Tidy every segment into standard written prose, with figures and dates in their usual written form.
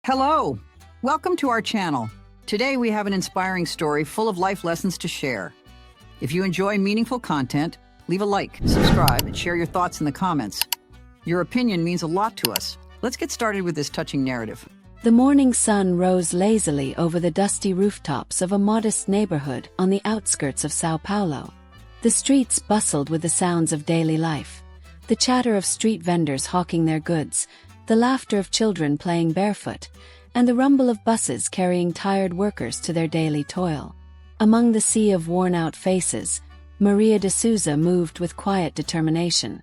Hello! Welcome to our channel. Today we have an inspiring story full of life lessons to share. If you enjoy meaningful content, leave a like, subscribe, and share your thoughts in the comments. Your opinion means a lot to us. Let's get started with this touching narrative. The morning sun rose lazily over the dusty rooftops of a modest neighborhood on the outskirts of São Paulo. The streets bustled with the sounds of daily life, the chatter of street vendors hawking their goods, the laughter of children playing barefoot, and the rumble of buses carrying tired workers to their daily toil. Among the sea of worn-out faces, Maria de Souza moved with quiet determination.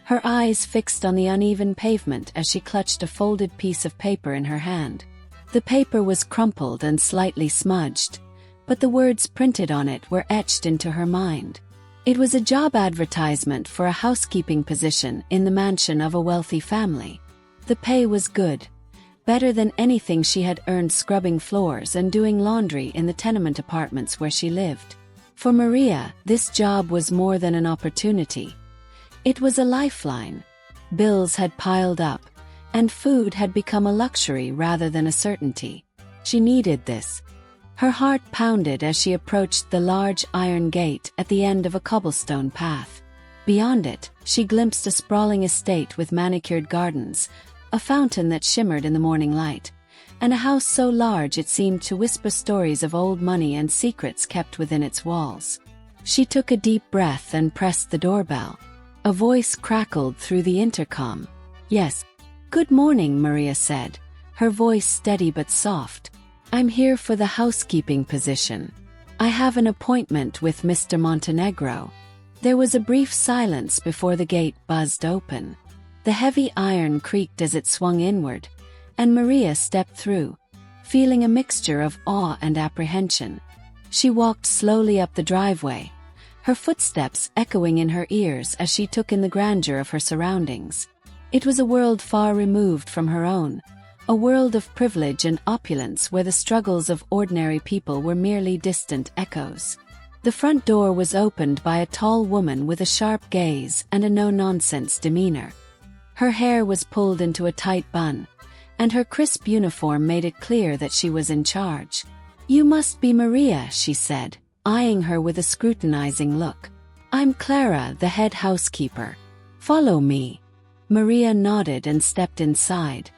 Her eyes fixed on the uneven pavement as she clutched a folded piece of paper in her hand. The paper was crumpled and slightly smudged, but the words printed on it were etched into her mind. It was a job advertisement for a housekeeping position in the mansion of a wealthy family. The pay was good, better than anything she had earned scrubbing floors and doing laundry in the tenement apartments where she lived. For Maria, this job was more than an opportunity. It was a lifeline. Bills had piled up, and food had become a luxury rather than a certainty. She needed this. Her heart pounded as she approached the large iron gate at the end of a cobblestone path. Beyond it, she glimpsed a sprawling estate with manicured gardens, a fountain that shimmered in the morning light, and a house so large it seemed to whisper stories of old money and secrets kept within its walls. She took a deep breath and pressed the doorbell. A voice crackled through the intercom. "Yes." "Good morning," Maria said, her voice steady but soft. "I'm here for the housekeeping position. I have an appointment with Mr. Montenegro." There was a brief silence before the gate buzzed open. The heavy iron creaked as it swung inward, and Maria stepped through, feeling a mixture of awe and apprehension. She walked slowly up the driveway, her footsteps echoing in her ears as she took in the grandeur of her surroundings. It was a world far removed from her own, a world of privilege and opulence where the struggles of ordinary people were merely distant echoes. The front door was opened by a tall woman with a sharp gaze and a no-nonsense demeanor. Her hair was pulled into a tight bun, and her crisp uniform made it clear that she was in charge. "You must be Maria," she said, eyeing her with a scrutinizing look. "I'm Clara, the head housekeeper. Follow me." Maria nodded and stepped inside,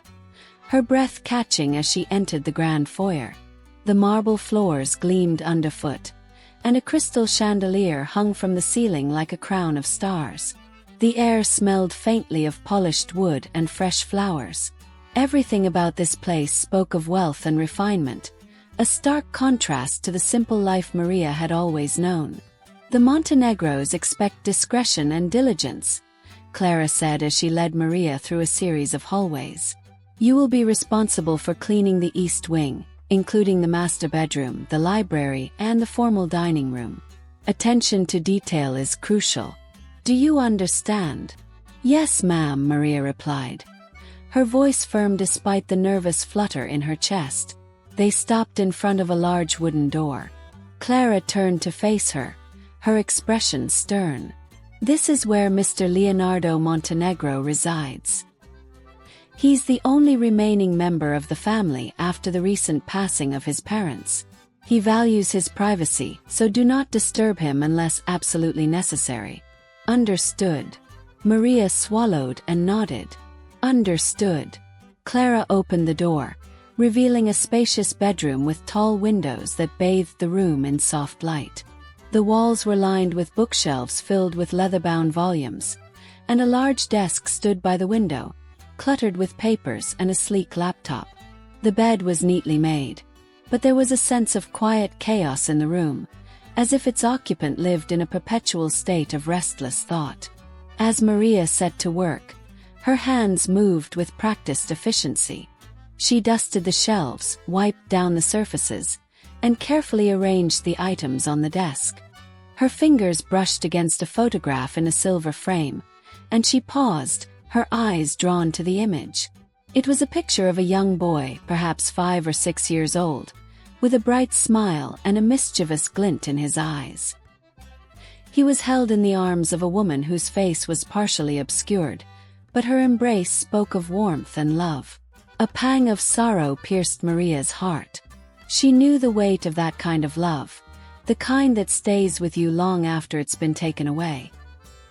her breath catching as she entered the grand foyer. The marble floors gleamed underfoot, and a crystal chandelier hung from the ceiling like a crown of stars. The air smelled faintly of polished wood and fresh flowers. Everything about this place spoke of wealth and refinement, a stark contrast to the simple life Maria had always known. "The Montenegros expect discretion and diligence," Clara said as she led Maria through a series of hallways. "You will be responsible for cleaning the east wing, including the master bedroom, the library, and the formal dining room. Attention to detail is crucial. Do you understand?" "Yes, ma'am," Maria replied, her voice firm despite the nervous flutter in her chest. They stopped in front of a large wooden door. Clara turned to face her, her expression stern. "This is where Mr. Leonardo Montenegro resides. He's the only remaining member of the family after the recent passing of his parents. He values his privacy, so do not disturb him unless absolutely necessary." "Understood." Maria swallowed and nodded. "Understood." Clara opened the door, revealing a spacious bedroom with tall windows that bathed the room in soft light. The walls were lined with bookshelves filled with leather-bound volumes, and a large desk stood by the window, cluttered with papers and a sleek laptop. The bed was neatly made, but there was a sense of quiet chaos in the room, as if its occupant lived in a perpetual state of restless thought. As Maria set to work, her hands moved with practiced efficiency. She dusted the shelves, wiped down the surfaces, and carefully arranged the items on the desk. Her fingers brushed against a photograph in a silver frame, and she paused, her eyes drawn to the image. It was a picture of a young boy, perhaps 5 or 6 years old, with a bright smile and a mischievous glint in his eyes. He was held in the arms of a woman whose face was partially obscured, but her embrace spoke of warmth and love. A pang of sorrow pierced Maria's heart. She knew the weight of that kind of love, the kind that stays with you long after it's been taken away.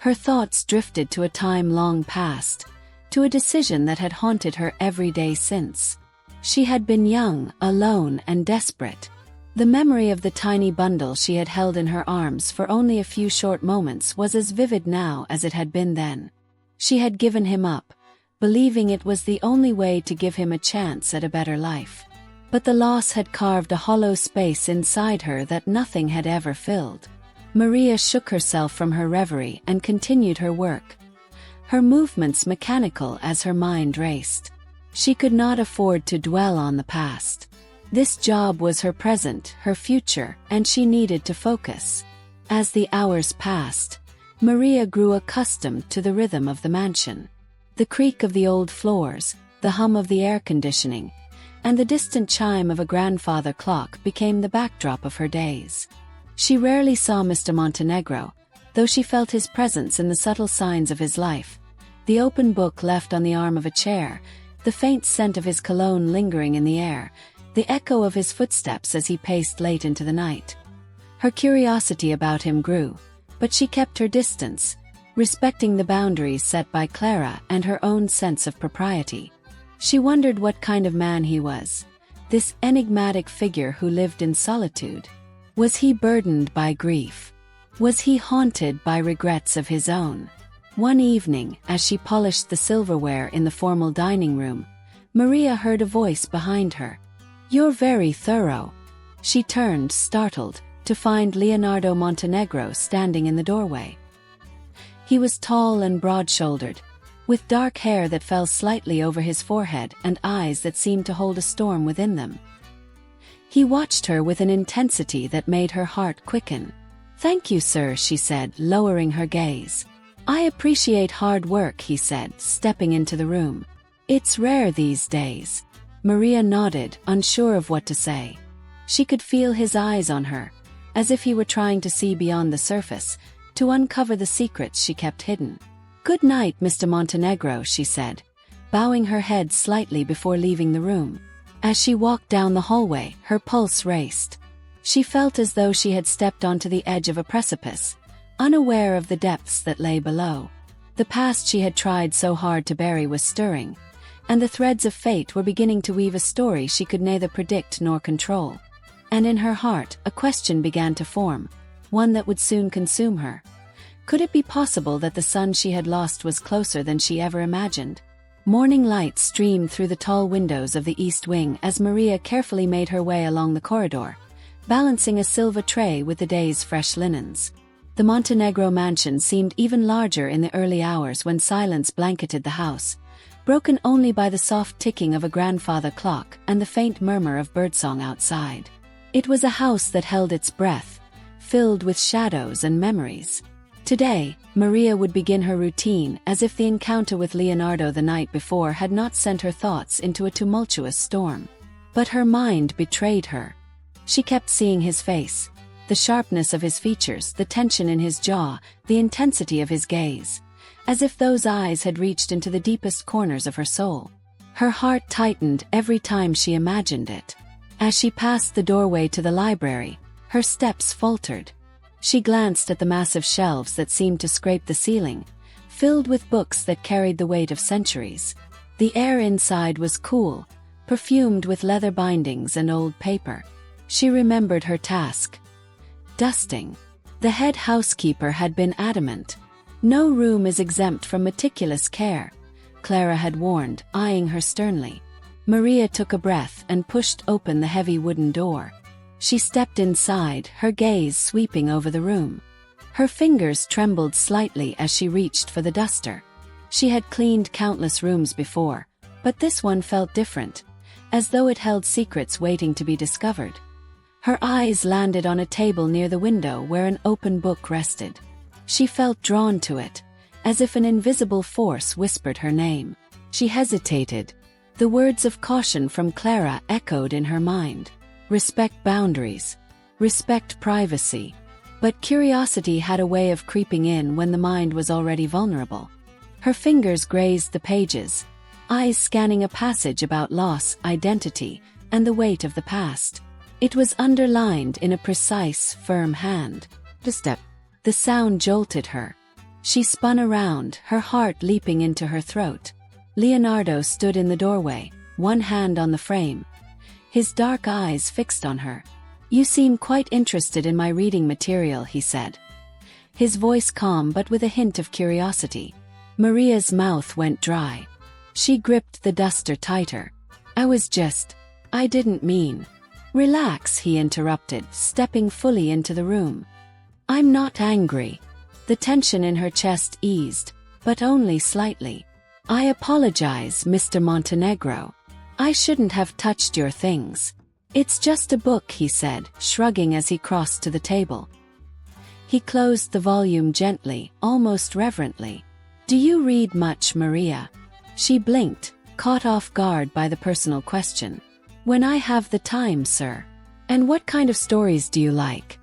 Her thoughts drifted to a time long past, to a decision that had haunted her every day since. She had been young, alone, and desperate. The memory of the tiny bundle she had held in her arms for only a few short moments was as vivid now as it had been then. She had given him up, believing it was the only way to give him a chance at a better life. But the loss had carved a hollow space inside her that nothing had ever filled. Maria shook herself from her reverie and continued her work, her movements mechanical as her mind raced. She could not afford to dwell on the past. This job was her present, her future, and she needed to focus. As the hours passed, Maria grew accustomed to the rhythm of the mansion. The creak of the old floors, the hum of the air conditioning, and the distant chime of a grandfather clock became the backdrop of her days. She rarely saw Mr. Montenegro, though she felt his presence in the subtle signs of his life: the open book left on the arm of a chair, the faint scent of his cologne lingering in the air, the echo of his footsteps as he paced late into the night. Her curiosity about him grew, but she kept her distance, respecting the boundaries set by Clara and her own sense of propriety. She wondered what kind of man he was, this enigmatic figure who lived in solitude. Was he burdened by grief? Was he haunted by regrets of his own? One evening, as she polished the silverware in the formal dining room, Maria heard a voice behind her. "You're very thorough." She turned, startled, to find Leonardo Montenegro standing in the doorway. He was tall and broad-shouldered, with dark hair that fell slightly over his forehead and eyes that seemed to hold a storm within them. He watched her with an intensity that made her heart quicken. "Thank you, sir," she said, lowering her gaze. "I appreciate hard work," he said, stepping into the room. "It's rare these days." Maria nodded, unsure of what to say. She could feel his eyes on her, as if he were trying to see beyond the surface, to uncover the secrets she kept hidden. "Good night, Mr. Montenegro," she said, bowing her head slightly before leaving the room. As she walked down the hallway, her pulse raced. She felt as though she had stepped onto the edge of a precipice, unaware of the depths that lay below. The past she had tried so hard to bury was stirring, and the threads of fate were beginning to weave a story she could neither predict nor control. And in her heart, a question began to form, one that would soon consume her. Could it be possible that the son she had lost was closer than she ever imagined? Morning light streamed through the tall windows of the east wing as Maria carefully made her way along the corridor, balancing a silver tray with the day's fresh linens. The Montenegro mansion seemed even larger in the early hours when silence blanketed the house, broken only by the soft ticking of a grandfather clock and the faint murmur of birdsong outside. It was a house that held its breath, filled with shadows and memories. Today, Maria would begin her routine as if the encounter with Leonardo the night before had not sent her thoughts into a tumultuous storm. But her mind betrayed her. She kept seeing his face, the sharpness of his features, the tension in his jaw, the intensity of his gaze, as if those eyes had reached into the deepest corners of her soul. Her heart tightened every time she imagined it. As she passed the doorway to the library, her steps faltered. She glanced at the massive shelves that seemed to scrape the ceiling, filled with books that carried the weight of centuries. The air inside was cool, perfumed with leather bindings and old paper. She remembered her task: dusting. The head housekeeper had been adamant. "No room is exempt from meticulous care," Clara had warned, eyeing her sternly. Maria took a breath and pushed open the heavy wooden door. She stepped inside, her gaze sweeping over the room. Her fingers trembled slightly as she reached for the duster. She had cleaned countless rooms before, but this one felt different, as though it held secrets waiting to be discovered. Her eyes landed on a table near the window where an open book rested. She felt drawn to it, as if an invisible force whispered her name. She hesitated. The words of caution from Clara echoed in her mind. Respect boundaries. Respect privacy. But curiosity had a way of creeping in when the mind was already vulnerable. Her fingers grazed the pages, eyes scanning a passage about loss, identity, and the weight of the past. It was underlined in a precise, firm hand. The step. The sound jolted her. She spun around, her heart leaping into her throat. Leonardo stood in the doorway, one hand on the frame, his dark eyes fixed on her. "You seem quite interested in my reading material," he said. His voice calm but with a hint of curiosity. Maria's mouth went dry. She gripped the duster tighter. I didn't mean." "Relax," he interrupted, stepping fully into the room. "I'm not angry." The tension in her chest eased, but only slightly. "I apologize, Mr. Montenegro. I shouldn't have touched your things." "It's just a book," he said, shrugging as he crossed to the table. He closed the volume gently, almost reverently. "Do you read much, Maria?" She blinked, caught off guard by the personal question. "When I have the time, sir." "And what kind of stories do you like?"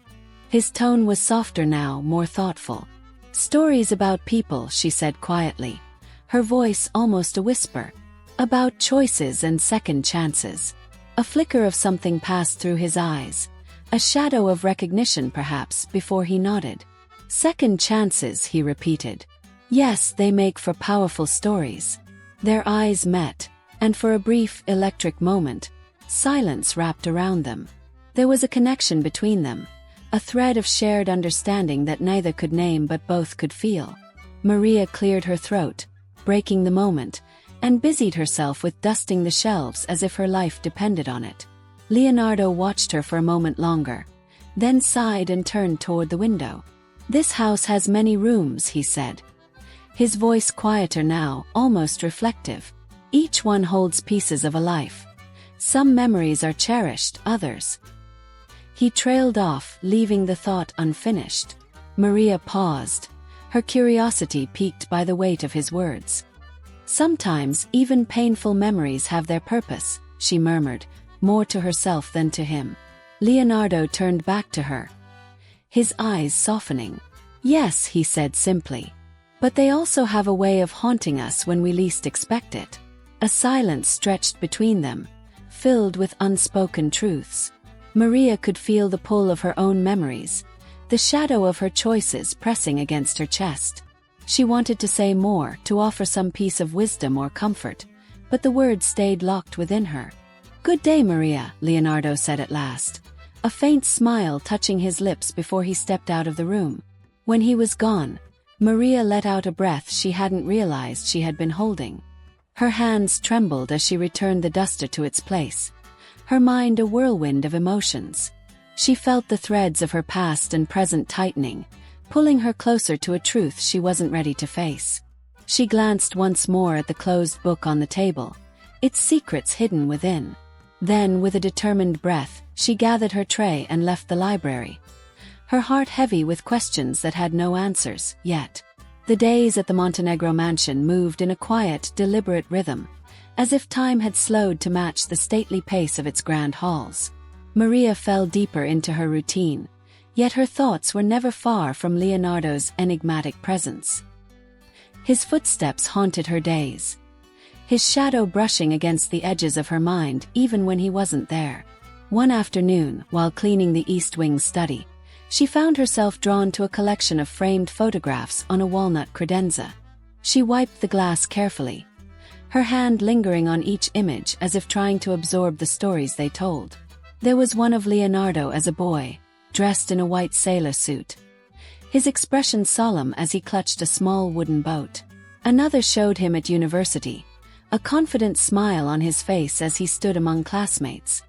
His tone was softer now, more thoughtful. "Stories about people," she said quietly, her voice almost a whisper. "About choices and second chances." A flicker of something passed through his eyes. A shadow of recognition perhaps, before he nodded. "Second chances," he repeated. "Yes, they make for powerful stories." Their eyes met, and for a brief, electric moment, silence wrapped around them. There was a connection between them, a thread of shared understanding that neither could name but both could feel. Maria cleared her throat, breaking the moment, and busied herself with dusting the shelves as if her life depended on it. Leonardo watched her for a moment longer, then sighed and turned toward the window. "This house has many rooms," he said, his voice quieter now, almost reflective. "Each one holds pieces of a life. Some memories are cherished, others." He trailed off, leaving the thought unfinished. Maria paused, her curiosity piqued by the weight of his words. "Sometimes even painful memories have their purpose," she murmured, more to herself than to him. Leonardo turned back to her, his eyes softening. "Yes," he said simply. "But they also have a way of haunting us when we least expect it." A silence stretched between them, filled with unspoken truths. Maria could feel the pull of her own memories, the shadow of her choices pressing against her chest. She wanted to say more, to offer some piece of wisdom or comfort, but the words stayed locked within her. "Good day, Maria," Leonardo said at last, a faint smile touching his lips before he stepped out of the room. When he was gone, Maria let out a breath she hadn't realized she had been holding. Her hands trembled as she returned the duster to its place, her mind a whirlwind of emotions. She felt the threads of her past and present tightening, pulling her closer to a truth she wasn't ready to face. She glanced once more at the closed book on the table, its secrets hidden within. Then, with a determined breath, she gathered her tray and left the library, her heart heavy with questions that had no answers, yet. The days at the Montenegro mansion moved in a quiet, deliberate rhythm, as if time had slowed to match the stately pace of its grand halls. Maria fell deeper into her routine, yet her thoughts were never far from Leonardo's enigmatic presence. His footsteps haunted her days, his shadow brushing against the edges of her mind even when he wasn't there. One afternoon, while cleaning the East Wing study, she found herself drawn to a collection of framed photographs on a walnut credenza. She wiped the glass carefully, her hand lingering on each image as if trying to absorb the stories they told. There was one of Leonardo as a boy, dressed in a white sailor suit, his expression solemn as he clutched a small wooden boat. Another showed him at university, a confident smile on his face as he stood among classmates.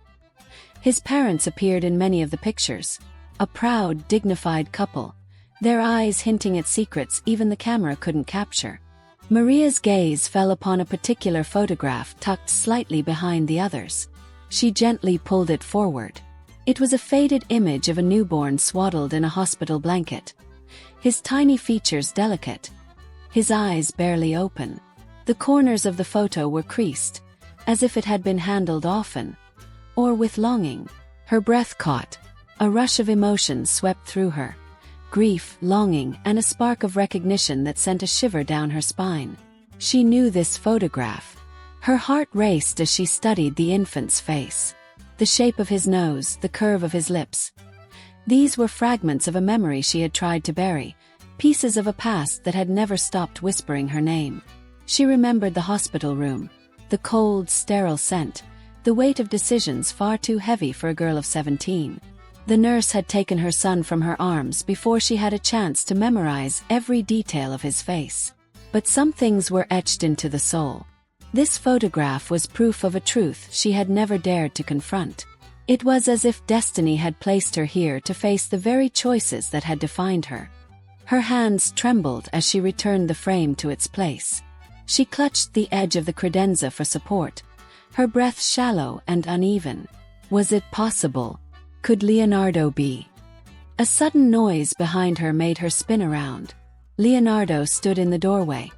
His parents appeared in many of the pictures, a proud, dignified couple, their eyes hinting at secrets even the camera couldn't capture. Maria's gaze fell upon a particular photograph tucked slightly behind the others. She gently pulled it forward. It was a faded image of a newborn swaddled in a hospital blanket, his tiny features delicate, his eyes barely open. The corners of the photo were creased, as if it had been handled often, or with longing. Her breath caught. A rush of emotions swept through her, grief, longing, and a spark of recognition that sent a shiver down her spine. She knew this photograph. Her heart raced as she studied the infant's face. The shape of his nose, the curve of his lips. These were fragments of a memory she had tried to bury, pieces of a past that had never stopped whispering her name. She remembered the hospital room, the cold, sterile scent, the weight of decisions far too heavy for a girl of 17. The nurse had taken her son from her arms before she had a chance to memorize every detail of his face. But some things were etched into the soul. This photograph was proof of a truth she had never dared to confront. It was as if destiny had placed her here to face the very choices that had defined her. Her hands trembled as she returned the frame to its place. She clutched the edge of the credenza for support, her breath shallow and uneven. Was it possible? Could Leonardo be? A sudden noise behind her made her spin around. Leonardo stood in the doorway,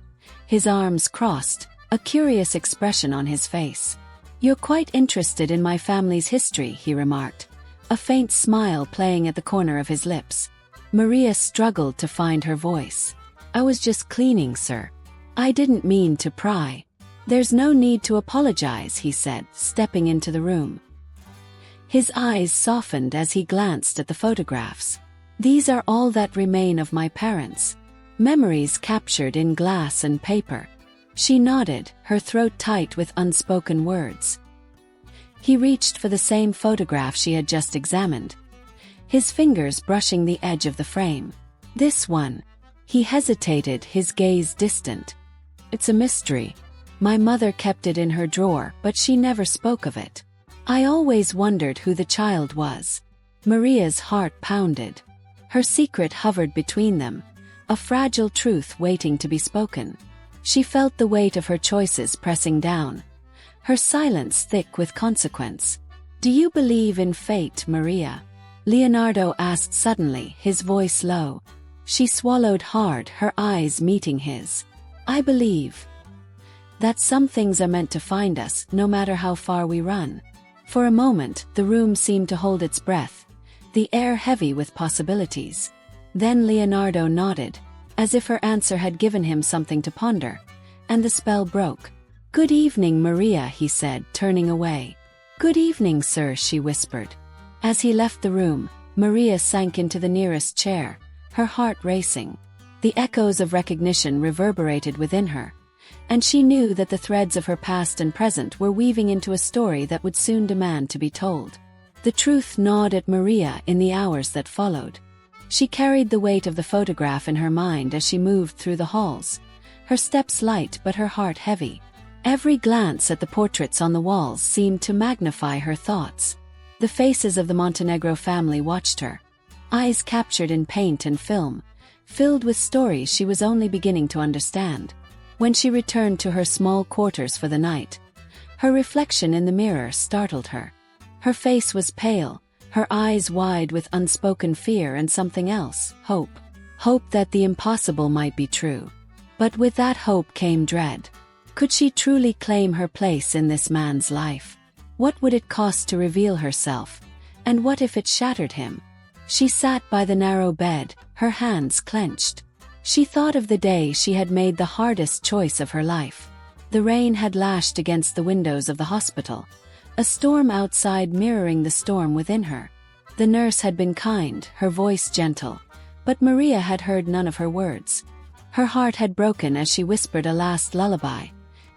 his arms crossed, a curious expression on his face. "You're quite interested in my family's history," he remarked, a faint smile playing at the corner of his lips. Maria struggled to find her voice. "I was just cleaning, sir. I didn't mean to pry." "There's no need to apologize," he said, stepping into the room. His eyes softened as he glanced at the photographs. "These are all that remain of my parents. Memories captured in glass and paper." She nodded, her throat tight with unspoken words. He reached for the same photograph she had just examined, his fingers brushing the edge of the frame. "This one." He hesitated, his gaze distant. "It's a mystery. My mother kept it in her drawer, but she never spoke of it. I always wondered who the child was." Maria's heart pounded. Her secret hovered between them, a fragile truth waiting to be spoken. She felt the weight of her choices pressing down, her silence thick with consequence. "Do you believe in fate, Maria?" Leonardo asked suddenly, his voice low. She swallowed hard, her eyes meeting his. "I believe that some things are meant to find us, no matter how far we run." For a moment, the room seemed to hold its breath, the air heavy with possibilities. Then Leonardo nodded, as if her answer had given him something to ponder, and the spell broke. "Good evening, Maria," he said, turning away. "Good evening, sir," she whispered. As he left the room, Maria sank into the nearest chair, her heart racing. The echoes of recognition reverberated within her, and she knew that the threads of her past and present were weaving into a story that would soon demand to be told. The truth gnawed at Maria in the hours that followed. She carried the weight of the photograph in her mind as she moved through the halls, her steps light but her heart heavy. Every glance at the portraits on the walls seemed to magnify her thoughts. The faces of the Montenegro family watched her, eyes captured in paint and film, filled with stories she was only beginning to understand. When she returned to her small quarters for the night, her reflection in the mirror startled her. Her face was pale, her eyes wide with unspoken fear and something else, hope. Hope that the impossible might be true. But with that hope came dread. Could she truly claim her place in this man's life? What would it cost to reveal herself? And what if it shattered him? She sat by the narrow bed, her hands clenched. She thought of the day she had made the hardest choice of her life. The rain had lashed against the windows of the hospital, a storm outside mirroring the storm within her. The nurse had been kind, her voice gentle, but Maria had heard none of her words. Her heart had broken as she whispered a last lullaby,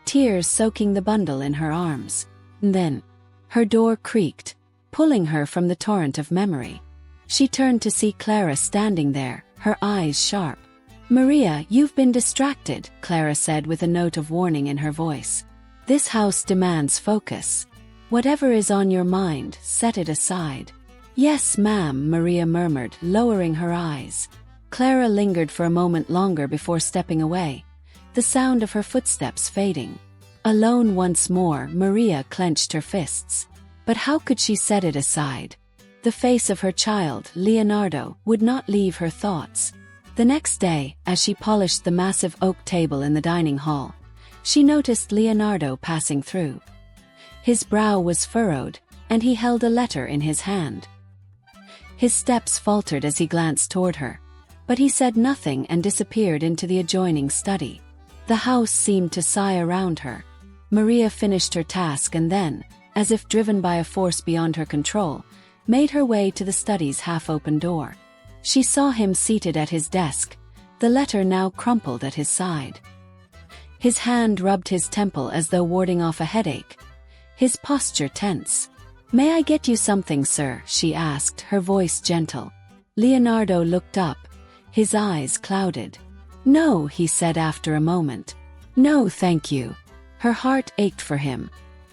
tears soaking the bundle in her arms. And then, her door creaked, pulling her from the torrent of memory. She turned to see Clara standing there, her eyes sharp. "Maria, you've been distracted," Clara said with a note of warning in her voice. "This house demands focus. Whatever is on your mind, set it aside." "Yes, ma'am," Maria murmured, lowering her eyes. Clara lingered for a moment longer before stepping away, the sound of her footsteps fading. Alone once more, Maria clenched her fists. But how could she set it aside? The face of her child, Leonardo, would not leave her thoughts. The next day, as she polished the massive oak table in the dining hall, she noticed Leonardo passing through. His brow was furrowed, and he held a letter in his hand. His steps faltered as he glanced toward her, but he said nothing and disappeared into the adjoining study. The house seemed to sigh around her. Maria finished her task and then, as if driven by a force beyond her control, made her way to the study's half-open door. She saw him seated at his desk, the letter now crumpled at his side. His hand rubbed his temple as though warding off a headache, his posture tense. "May I get you something, sir?" she asked, her voice gentle. Leonardo looked up, his eyes clouded. "No," he said after a moment. "No, thank you." Her heart ached for him.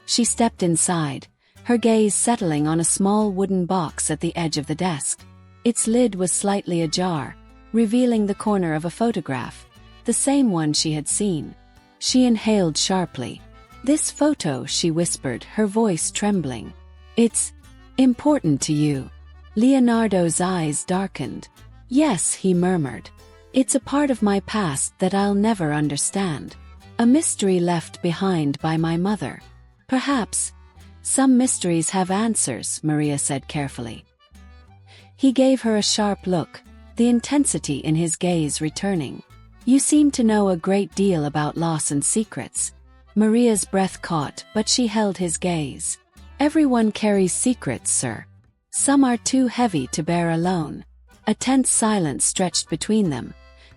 She stepped inside, her gaze settling on a small wooden box at the edge of the desk. Its lid was slightly ajar, revealing the corner of a photograph, the same one she had seen. She inhaled sharply. "This photo," she whispered, her voice trembling. "It's important to you." Leonardo's eyes darkened. "Yes," he murmured. "It's a part of my past that I'll never understand. A mystery left behind by my mother. Perhaps some mysteries have answers," Maria said carefully. He gave her a sharp look, the intensity in his gaze returning. "You seem to know a great deal about loss and secrets." Maria's breath caught, but she held his gaze. "Everyone carries secrets, sir. Some are too heavy to bear alone." A tense silence stretched between them,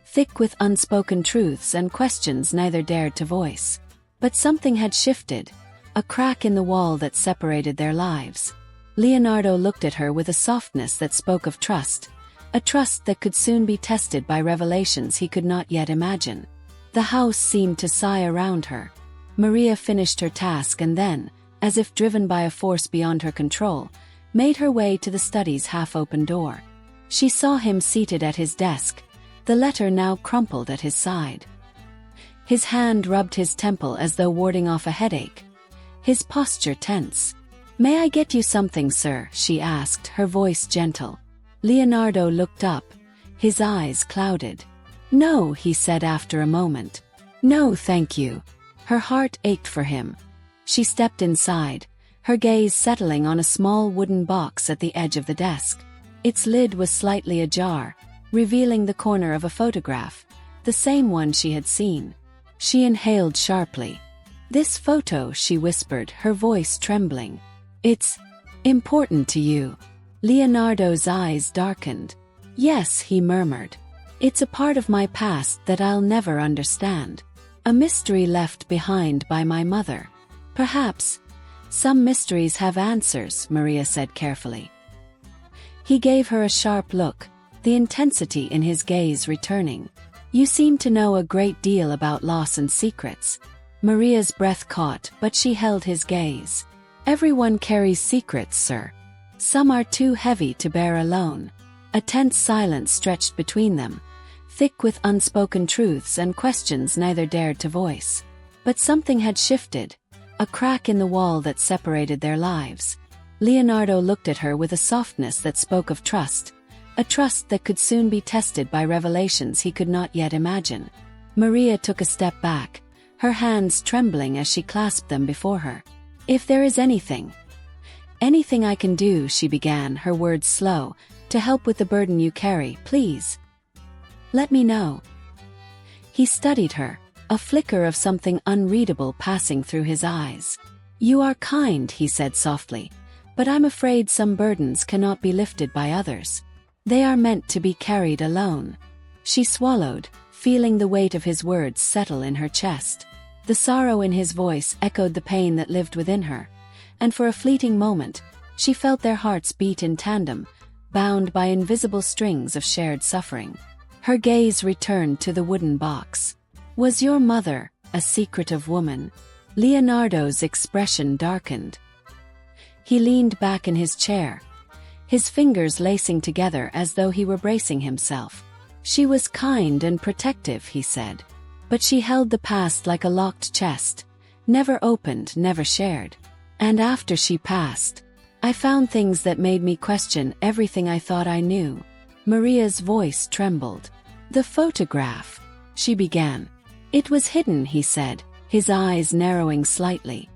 thick with unspoken truths and questions neither dared to voice. But something had shifted, a crack in the wall that separated their lives. Leonardo looked at her with a softness that spoke of trust, a trust that could soon be tested by revelations he could not yet imagine. The house seemed to sigh around her. Maria finished her task and then, as if driven by a force beyond her control, made her way to the study's half-open door. She saw him seated at his desk, the letter now crumpled at his side. His hand rubbed his temple as though warding off a headache, his posture tense. "May I get you something, sir?" she asked, her voice gentle. Leonardo looked up, his eyes clouded. "No," he said after a moment. "No, thank you." Her heart ached for him. She stepped inside, her gaze settling on a small wooden box at the edge of the desk. Its lid was slightly ajar, revealing the corner of a photograph, the same one she had seen. She inhaled sharply. "This photo," she whispered, her voice trembling. "It's important to you." Leonardo's eyes darkened. "Yes," he murmured. "It's a part of my past that I'll never understand. A mystery left behind by my mother. Perhaps some mysteries have answers," Maria said carefully. He gave her a sharp look, the intensity in his gaze returning. "You seem to know a great deal about loss and secrets." Maria's breath caught, but she held his gaze. "Everyone carries secrets, sir. Some are too heavy to bear alone." A tense silence stretched between them, thick with unspoken truths and questions neither dared to voice. But something had shifted, a crack in the wall that separated their lives. Leonardo looked at her with a softness that spoke of trust, a trust that could soon be tested by revelations he could not yet imagine. Maria took a step back, her hands trembling as she clasped them before her. "If there is anything I can do," she began, her words slow, "to help with the burden you carry, please let me know." He studied her, a flicker of something unreadable passing through his eyes. "You are kind," he said softly, "but I'm afraid some burdens cannot be lifted by others. They are meant to be carried alone." She swallowed, feeling the weight of his words settle in her chest. The sorrow in his voice echoed the pain that lived within her, and for a fleeting moment, she felt their hearts beat in tandem, bound by invisible strings of shared suffering. Her gaze returned to the wooden box. "Was your mother a secretive woman?" Leonardo's expression darkened. He leaned back in his chair, his fingers lacing together as though he were bracing himself. "She was kind and protective," he said. "But she held the past like a locked chest, never opened, never shared. And after she passed, I found things that made me question everything I thought I knew." Maria's voice trembled. "The photograph," she began. "It was hidden," he said, his eyes narrowing slightly.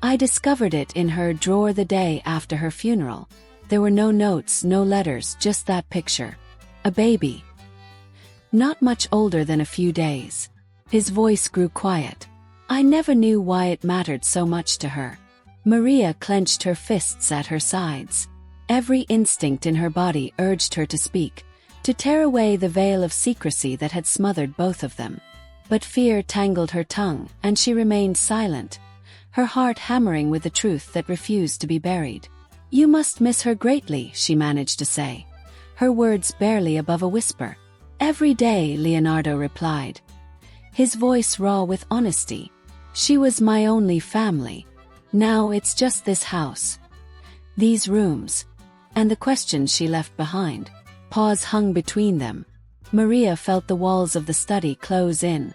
"I discovered it in her drawer the day after her funeral. There were no notes, no letters, just that picture. A baby. Not much older than a few days." His voice grew quiet. I never knew why it mattered so much to her. Maria clenched her fists at her sides. Every instinct in her body urged her to speak, to tear away the veil of secrecy that had smothered both of them. But fear tangled her tongue, and she remained silent, her heart hammering with the truth that refused to be buried. You must miss her greatly, she managed to say, her words barely above a whisper. Every day, Leonardo replied, his voice raw with honesty. She was my only family. Now it's just this house, these rooms, and the questions she left behind. Pause hung between them. Maria felt the walls of the study close in,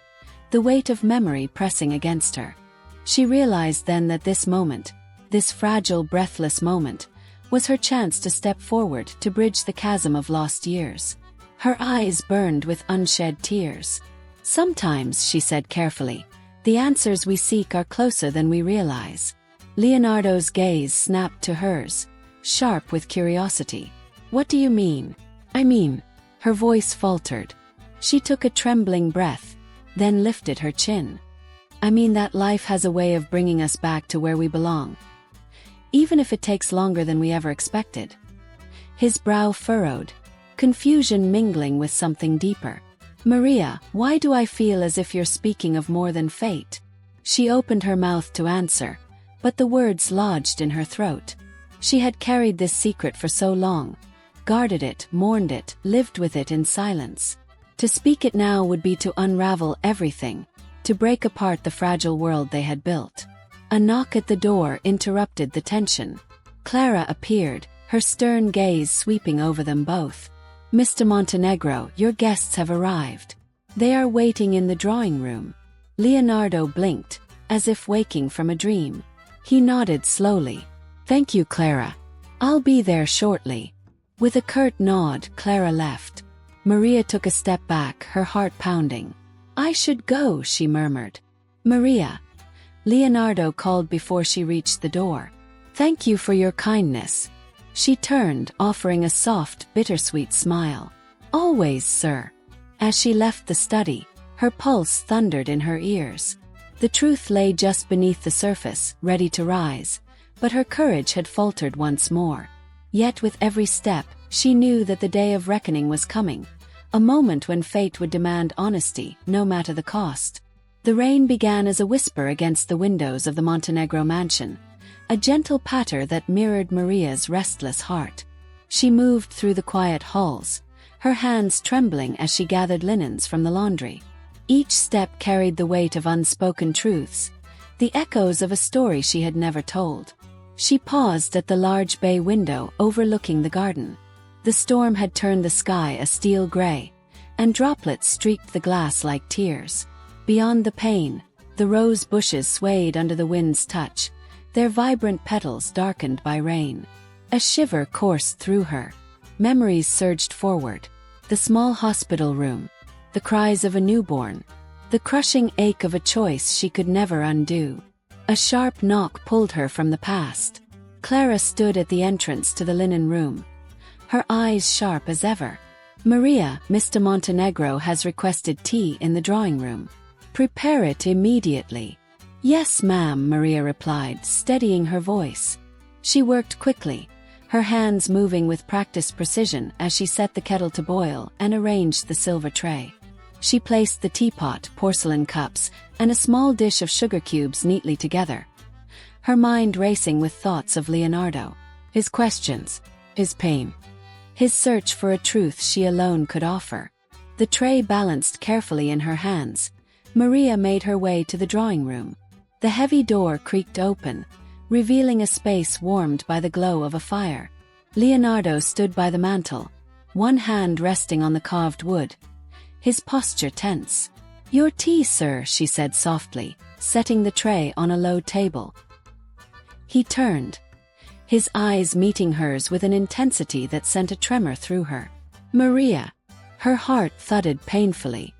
the weight of memory pressing against her. She realized then that this moment, this fragile, breathless moment, was her chance to step forward to bridge the chasm of lost years. Her eyes burned with unshed tears. Sometimes, she said carefully, the answers we seek are closer than we realize. Leonardo's gaze snapped to hers, sharp with curiosity. What do you mean? I mean, her voice faltered. She took a trembling breath, then lifted her chin. I mean that life has a way of bringing us back to where we belong, even if it takes longer than we ever expected. His brow furrowed, confusion mingling with something deeper. Maria, why do I feel as if you're speaking of more than fate? She opened her mouth to answer, but the words lodged in her throat. She had carried this secret for so long, guarded it, mourned it, lived with it in silence. To speak it now would be to unravel everything, to break apart the fragile world they had built. A knock at the door interrupted the tension. Clara appeared, her stern gaze sweeping over them both. Mr. Montenegro, your guests have arrived. They are waiting in the drawing room. Leonardo blinked, as if waking from a dream. He nodded slowly. Thank you, Clara. I'll be there shortly. With a curt nod, Clara left. Maria took a step back, her heart pounding. I should go, she murmured. Maria. Leonardo called before she reached the door. Thank you for your kindness. She turned, offering a soft, bittersweet smile. Always, sir. As she left the study, her pulse thundered in her ears. The truth lay just beneath the surface, ready to rise, but her courage had faltered once more. Yet with every step, she knew that the day of reckoning was coming, a moment when fate would demand honesty, no matter the cost. The rain began as a whisper against the windows of the Montenegro mansion, a gentle patter that mirrored Maria's restless heart. She moved through the quiet halls, her hands trembling as she gathered linens from the laundry. Each step carried the weight of unspoken truths, the echoes of a story she had never told. She paused at the large bay window overlooking the garden. The storm had turned the sky a steel gray, and droplets streaked the glass like tears. Beyond the pane, the rose bushes swayed under the wind's touch, their vibrant petals darkened by rain. A shiver coursed through her. Memories surged forward. The small hospital room, the cries of a newborn, the crushing ache of a choice she could never undo. A sharp knock pulled her from the past. Clara stood at the entrance to the linen room, her eyes sharp as ever. Maria, Mr. Montenegro has requested tea in the drawing room. Prepare it immediately. Yes, ma'am, Maria replied, steadying her voice. She worked quickly, her hands moving with practiced precision as she set the kettle to boil and arranged the silver tray. She placed the teapot, porcelain cups, and a small dish of sugar cubes neatly together, her mind racing with thoughts of Leonardo, his questions, his pain, his search for a truth she alone could offer. The tray balanced carefully in her hands, Maria made her way to the drawing room. The heavy door creaked open, revealing a space warmed by the glow of a fire. Leonardo stood by the mantel, one hand resting on the carved wood, his posture tense. Your tea, sir, she said softly, setting the tray on a low table. He turned, his eyes meeting hers with an intensity that sent a tremor through her. Maria. Her heart thudded painfully.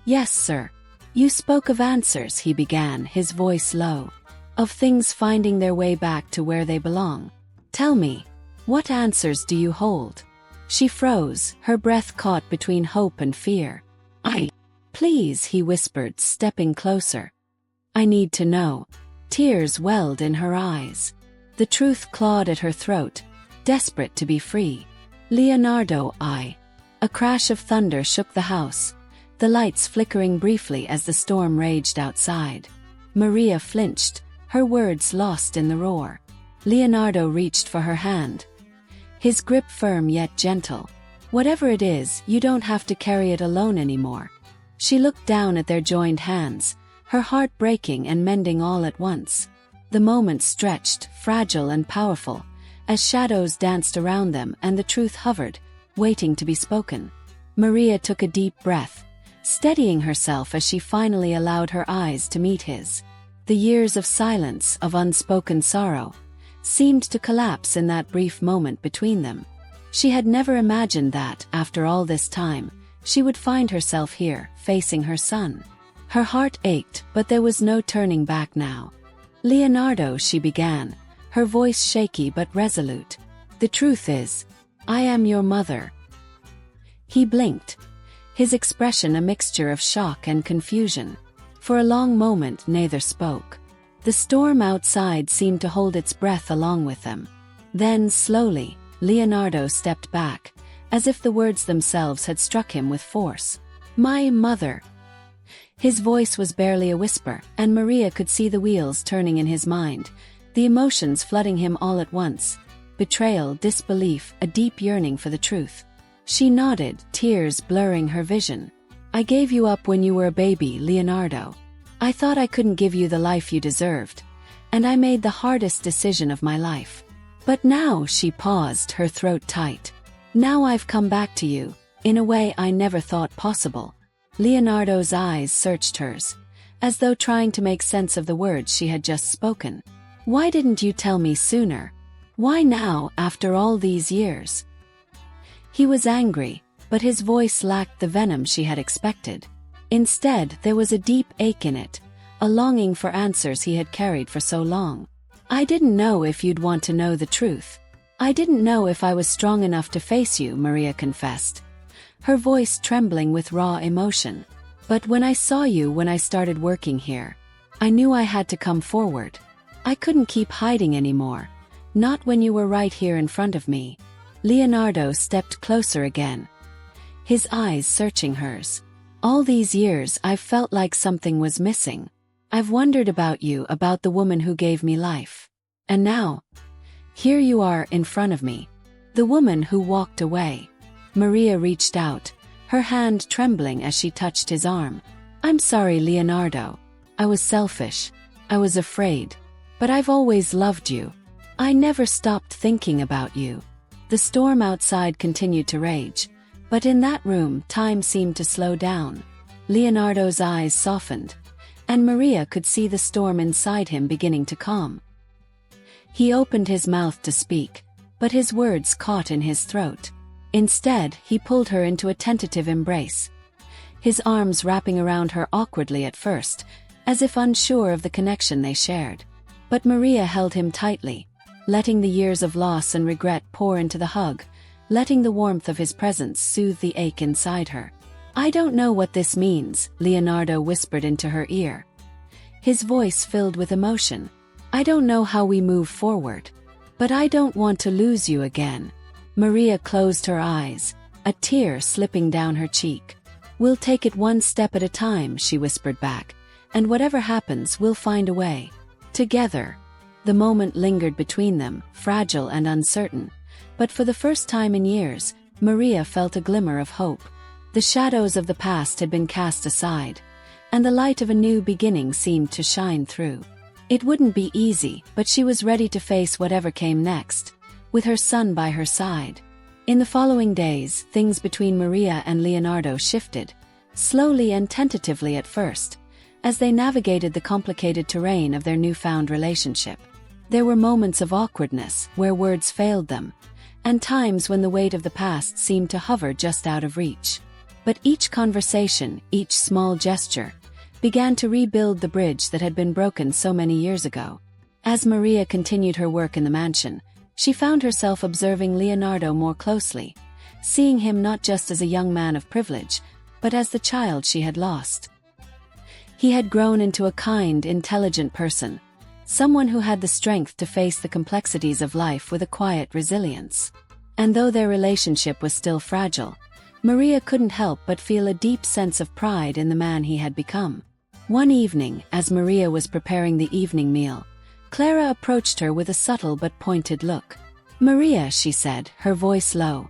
Yes, sir. You spoke of answers, he began, his voice low. Of things finding their way back to where they belong. Tell me, what answers do you hold? She froze, her breath caught between hope and fear. Please, he whispered, stepping closer. I need to know. Tears welled in her eyes. The truth clawed at her throat, desperate to be free. Leonardo, I. A crash of thunder shook the house, the lights flickering briefly as the storm raged outside. Maria flinched, her words lost in the roar. Leonardo reached for her hand. His grip firm yet gentle. Whatever it is, you don't have to carry it alone anymore. She looked down at their joined hands, her heart breaking and mending all at once. The moment stretched, fragile and powerful, as shadows danced around them and the truth hovered, waiting to be spoken. Maria took a deep breath, steadying herself as she finally allowed her eyes to meet his. The years of silence, of unspoken sorrow, seemed to collapse in that brief moment between them. She had never imagined that, after all this time, she would find herself here, facing her son. Her heart ached, but there was no turning back now. Leonardo, she began, her voice shaky but resolute. The truth is, I am your mother. He blinked, his expression a mixture of shock and confusion. For a long moment neither spoke. The storm outside seemed to hold its breath along with them. Then, slowly, Leonardo stepped back, as if the words themselves had struck him with force. My mother. His voice was barely a whisper, and Maria could see the wheels turning in his mind, the emotions flooding him all at once. Betrayal, disbelief, a deep yearning for the truth. She nodded, tears blurring her vision. I gave you up when you were a baby, Leonardo. I thought I couldn't give you the life you deserved, and I made the hardest decision of my life. But now, she paused, her throat tight. Now I've come back to you, in a way I never thought possible. Leonardo's eyes searched hers, as though trying to make sense of the words she had just spoken. Why didn't you tell me sooner? Why now, after all these years? He was angry, but his voice lacked the venom she had expected. Instead, there was a deep ache in it, a longing for answers he had carried for so long. I didn't know if you'd want to know the truth. I didn't know if I was strong enough to face you, Maria confessed, her voice trembling with raw emotion. But when I saw you when I started working here, I knew I had to come forward. I couldn't keep hiding anymore, not when you were right here in front of me. Leonardo stepped closer again, his eyes searching hers. All these years I've felt like something was missing. I've wondered about you, about the woman who gave me life. And now, here you are in front of me, the woman who walked away. Maria reached out, her hand trembling as she touched his arm. I'm sorry, Leonardo. I was selfish. I was afraid. But I've always loved you. I never stopped thinking about you. The storm outside continued to rage, but in that room time seemed to slow down. Leonardo's eyes softened, and Maria could see the storm inside him beginning to calm. He opened his mouth to speak, but his words caught in his throat. Instead, he pulled her into a tentative embrace, his arms wrapping around her awkwardly at first, as if unsure of the connection they shared. But Maria held him tightly, letting the years of loss and regret pour into the hug, letting the warmth of his presence soothe the ache inside her. I don't know what this means, Leonardo whispered into her ear, his voice filled with emotion. I don't know how we move forward, but I don't want to lose you again. Maria closed her eyes, a tear slipping down her cheek. We'll take it one step at a time, she whispered back, and whatever happens, we'll find a way. Together. The moment lingered between them, fragile and uncertain, but for the first time in years, Maria felt a glimmer of hope. The shadows of the past had been cast aside, and the light of a new beginning seemed to shine through. It wouldn't be easy, but she was ready to face whatever came next, with her son by her side. In the following days, things between Maria and Leonardo shifted, slowly and tentatively at first, as they navigated the complicated terrain of their newfound relationship. There were moments of awkwardness, where words failed them, and times when the weight of the past seemed to hover just out of reach. But each conversation, each small gesture, began to rebuild the bridge that had been broken so many years ago. As Maria continued her work in the mansion, she found herself observing Leonardo more closely, seeing him not just as a young man of privilege, but as the child she had lost. He had grown into a kind, intelligent person, someone who had the strength to face the complexities of life with a quiet resilience. And though their relationship was still fragile, Maria couldn't help but feel a deep sense of pride in the man he had become. One evening, as Maria was preparing the evening meal, Clara approached her with a subtle but pointed look. "Maria," she said, her voice low,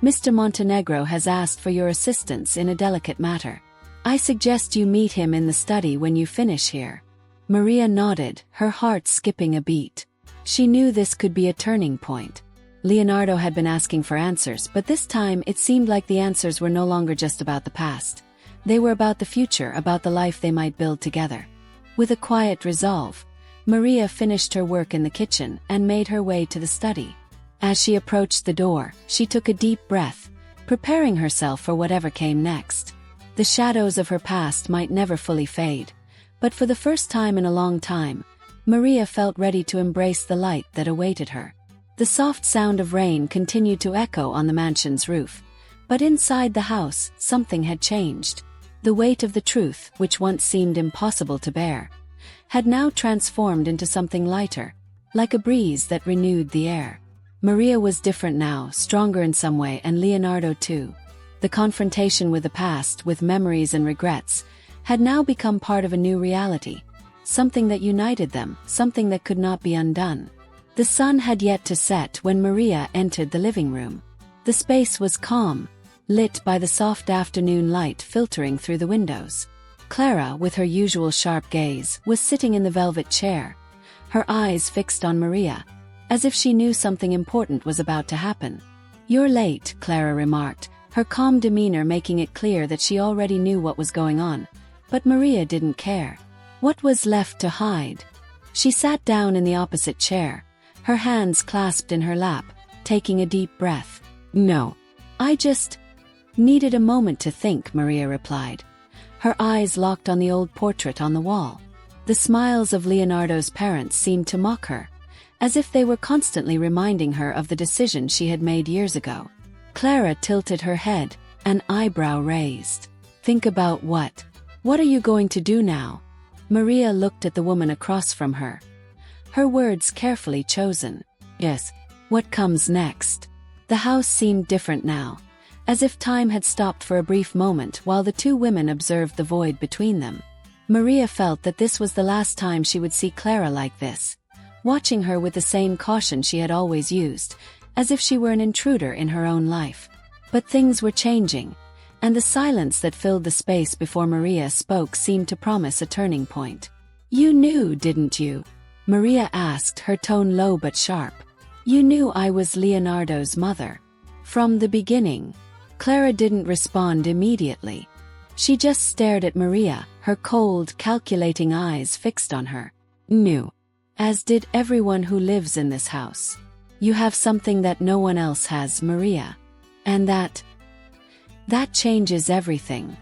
"Mr. Montenegro has asked for your assistance in a delicate matter. I suggest you meet him in the study when you finish here." Maria nodded, her heart skipping a beat. She knew this could be a turning point. Leonardo had been asking for answers, but this time it seemed like the answers were no longer just about the past. They were about the future, about the life they might build together. With a quiet resolve, Maria finished her work in the kitchen and made her way to the study. As she approached the door, she took a deep breath, preparing herself for whatever came next. The shadows of her past might never fully fade, but for the first time in a long time, Maria felt ready to embrace the light that awaited her. The soft sound of rain continued to echo on the mansion's roof, but inside the house, something had changed. The weight of the truth, which once seemed impossible to bear, had now transformed into something lighter, like a breeze that renewed the air. Maria was different now, stronger in some way, and Leonardo too. The confrontation with the past, with memories and regrets, had now become part of a new reality, something that united them, something that could not be undone. The sun had yet to set when Maria entered the living room. The space was calm, lit by the soft afternoon light filtering through the windows. Clara, with her usual sharp gaze, was sitting in the velvet chair, her eyes fixed on Maria, as if she knew something important was about to happen. "You're late," Clara remarked, her calm demeanor making it clear that she already knew what was going on. But Maria didn't care. What was left to hide? She sat down in the opposite chair, her hands clasped in her lap, taking a deep breath. "No. I just needed a moment to think," Maria replied, her eyes locked on the old portrait on the wall. The smiles of Leonardo's parents seemed to mock her, as if they were constantly reminding her of the decision she had made years ago. Clara tilted her head, an eyebrow raised. "Think about what? What are you going to do now?" Maria looked at the woman across from her, her words carefully chosen. "Yes. What comes next?" The house seemed different now, as if time had stopped for a brief moment while the two women observed the void between them. Maria felt that this was the last time she would see Clara like this, watching her with the same caution she had always used, as if she were an intruder in her own life. But things were changing, and the silence that filled the space before Maria spoke seemed to promise a turning point. "You knew, didn't you?" Maria asked, her tone low but sharp. "You knew I was Leonardo's mother. From the beginning." Clara didn't respond immediately. She just stared at Maria, her cold, calculating eyes fixed on her. "Knew. As did everyone who lives in this house. You have something that no one else has, Maria. And that changes everything."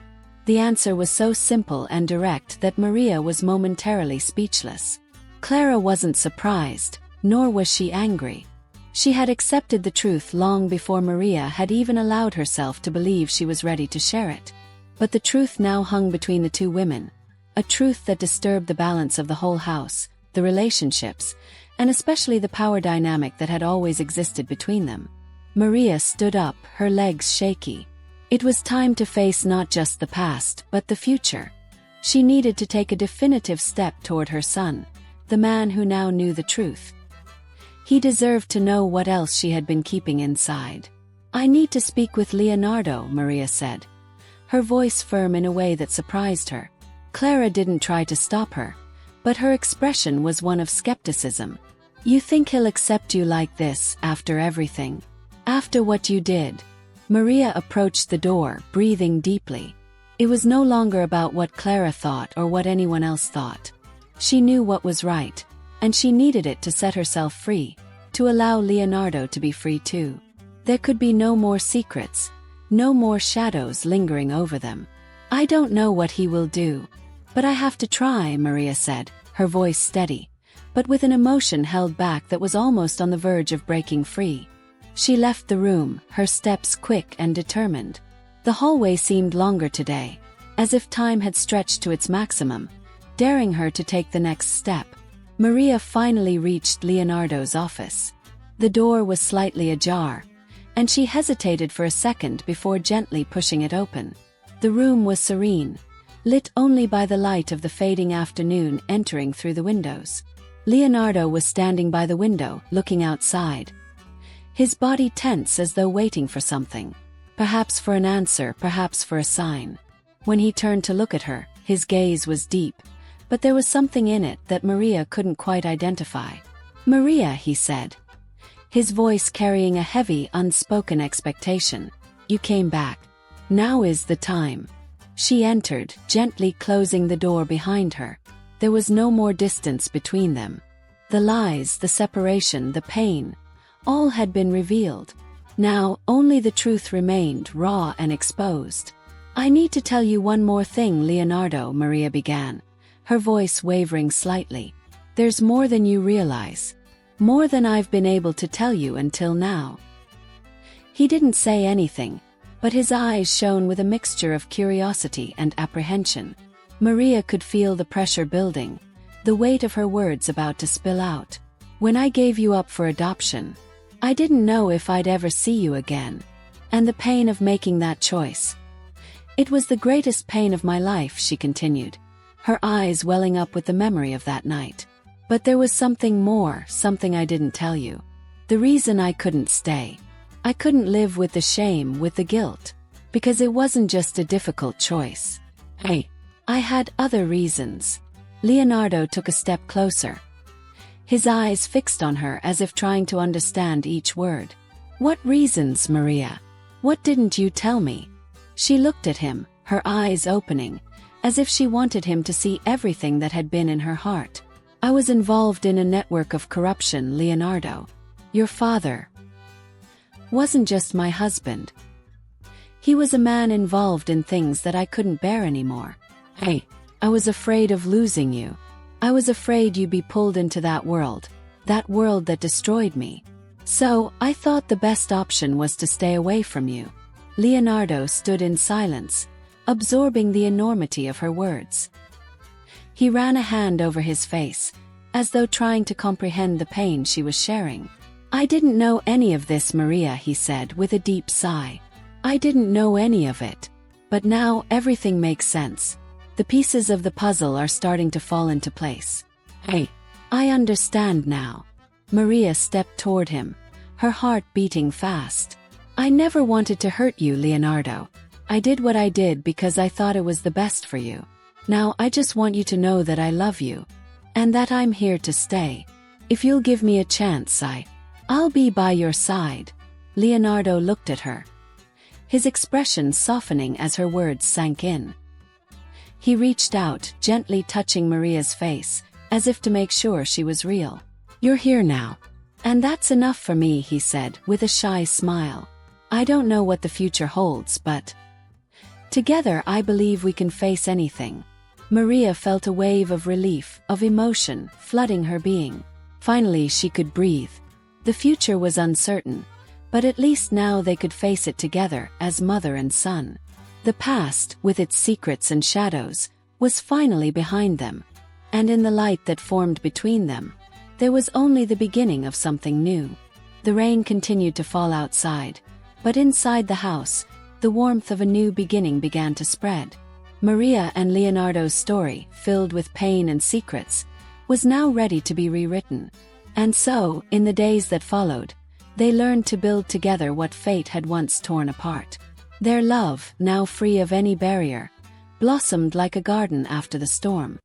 The answer was so simple and direct that Maria was momentarily speechless. Clara wasn't surprised, nor was she angry. She had accepted the truth long before Maria had even allowed herself to believe she was ready to share it. But the truth now hung between the two women, a truth that disturbed the balance of the whole house, the relationships, and especially the power dynamic that had always existed between them. Maria stood up, her legs shaky. It was time to face not just the past, but the future. She needed to take a definitive step toward her son, the man who now knew the truth. He deserved to know what else she had been keeping inside. "I need to speak with Leonardo," Maria said, her voice firm in a way that surprised her. Clara didn't try to stop her, but her expression was one of skepticism. "You think he'll accept you like this, after everything? After what you did?" Maria approached the door, breathing deeply. It was no longer about what Clara thought or what anyone else thought. She knew what was right, and she needed it to set herself free, to allow Leonardo to be free too. There could be no more secrets, no more shadows lingering over them. "I don't know what he will do, but I have to try," Maria said, her voice steady, but with an emotion held back that was almost on the verge of breaking free. She left the room, her steps quick and determined. The hallway seemed longer today, as if time had stretched to its maximum, daring her to take the next step. Maria finally reached Leonardo's office. The door was slightly ajar, and she hesitated for a second before gently pushing it open. The room was serene, lit only by the light of the fading afternoon entering through the windows. Leonardo was standing by the window, looking outside, his body tense as though waiting for something. Perhaps for an answer, perhaps for a sign. When he turned to look at her, his gaze was deep, but there was something in it that Maria couldn't quite identify. "Maria," he said, his voice carrying a heavy, unspoken expectation. "You came back. Now is the time." She entered, gently closing the door behind her. There was no more distance between them. The lies, the separation, the pain, all had been revealed. Now, only the truth remained, raw and exposed. "I need to tell you one more thing, Leonardo," Maria began, her voice wavering slightly. "There's more than you realize. More than I've been able to tell you until now." He didn't say anything, but his eyes shone with a mixture of curiosity and apprehension. Maria could feel the pressure building, the weight of her words about to spill out. "When I gave you up for adoption, I didn't know if I'd ever see you again. And the pain of making that choice. It was the greatest pain of my life," she continued, her eyes welling up with the memory of that night. "But there was something more, something I didn't tell you. The reason I couldn't stay. I couldn't live with the shame, with the guilt. Because it wasn't just a difficult choice. I had other reasons." Leonardo took a step closer, his eyes fixed on her as if trying to understand each word. "What reasons, Maria? What didn't you tell me?" She looked at him, her eyes opening, as if she wanted him to see everything that had been in her heart. "I was involved in a network of corruption, Leonardo. Your father wasn't just my husband. He was a man involved in things that I couldn't bear anymore. I was afraid of losing you. I was afraid you'd be pulled into that world that destroyed me. So, I thought the best option was to stay away from you." Leonardo stood in silence, absorbing the enormity of her words. He ran a hand over his face, as though trying to comprehend the pain she was sharing. "I didn't know any of this, Maria," he said with a deep sigh. "I didn't know any of it. But now everything makes sense. The pieces of the puzzle are starting to fall into place. I understand now." Maria stepped toward him, her heart beating fast. "I never wanted to hurt you, Leonardo. I did what I did because I thought it was the best for you. Now I just want you to know that I love you. And that I'm here to stay. If you'll give me a chance, I'll be by your side." Leonardo looked at her, his expression softening as her words sank in. He reached out, gently touching Maria's face, as if to make sure she was real. "You're here now. And that's enough for me," he said, with a shy smile. "I don't know what the future holds, but together I believe we can face anything." Maria felt a wave of relief, of emotion, flooding her being. Finally she could breathe. The future was uncertain, but at least now they could face it together as mother and son. The past, with its secrets and shadows, was finally behind them, and in the light that formed between them, there was only the beginning of something new. The rain continued to fall outside, but inside the house, the warmth of a new beginning began to spread. Maria and Leonardo's story, filled with pain and secrets, was now ready to be rewritten. And so, in the days that followed, they learned to build together what fate had once torn apart. Their love, now free of any barrier, blossomed like a garden after the storm.